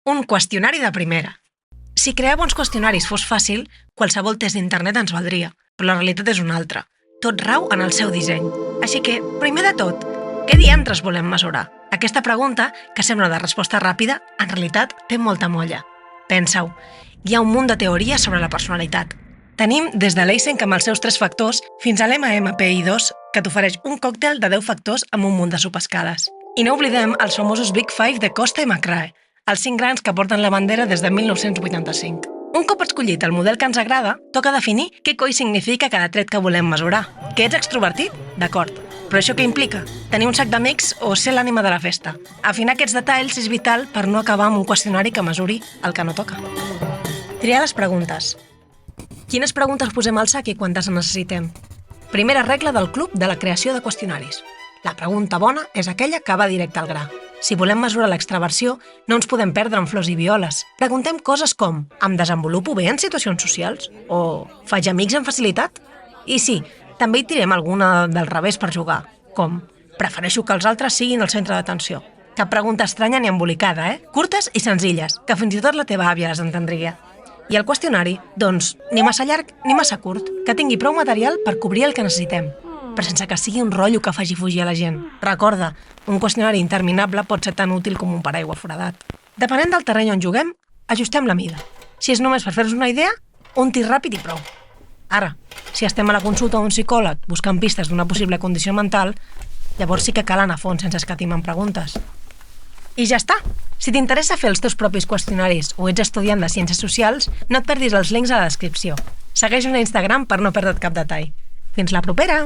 Un qüestionari de primera. Si crear bons qüestionaris fos fàcil, qualsevol test d'internet ens valdria, però la realitat és una altra. Tot rau en el seu disseny. Així que, primer de tot, què diantres volem mesurar? Aquesta pregunta, que sembla de resposta ràpida, en realitat té molta molla. Pensa-ho, hi ha un munt de teories sobre la personalitat. Tenim des de l'Eysenck amb els seus 3 factors fins a l'MMPI2, que t'ofereix un còctel de 10 factors amb un munt de subescales. I no oblidem els famosos Big Five de Costa i McRae, els 5 grans que porten la bandera des de 1985. Un cop escollit el model que ens agrada, toca definir què coi significa cada tret que volem mesurar. Que ets extrovertit? D'acord. Però això què implica? Tenir un sac d'amics o ser l'ànima de la festa? Afinar aquests detalls és vital per no acabar amb un qüestionari que mesuri el que no toca. Triar les preguntes. Quines preguntes posem al sac i quantes en necessitem? Primera regla del club de la creació de qüestionaris. La pregunta bona és aquella que va directe al gra. Si volem mesurar l'extraversió, no ens podem perdre en flors i violes. Preguntem coses com: em desenvolupo bé en situacions socials? O faig amics amb facilitat? I sí, també hi tirem alguna del revés per jugar, com: prefereixo que els altres siguin el centre d'atenció. Cap pregunta estranya ni embolicada, Curtes i senzilles, que fins i tot la teva àvia les entendria. I el qüestionari, doncs, ni massa llarg ni massa curt, que tingui prou material per cobrir el que necessitem, però sense que sigui un rotllo que faci fugir a la gent. Recorda, un qüestionari interminable pot ser tan útil com un paraigua foradat. Depenent del terreny on juguem, ajustem la mida. Si és només per fer-nos una idea, un tir ràpid i prou. Ara, si estem a la consulta d'un psicòleg buscant pistes d'una possible condició mental, llavors sí que cal anar a fons sense escatimar en preguntes. I ja està! Si t'interessa fer els teus propis qüestionaris o ets estudiant de Ciències Socials, no et perdis els links a la descripció. Segueix-nos a Instagram per no perdre't cap detall. Fins la propera!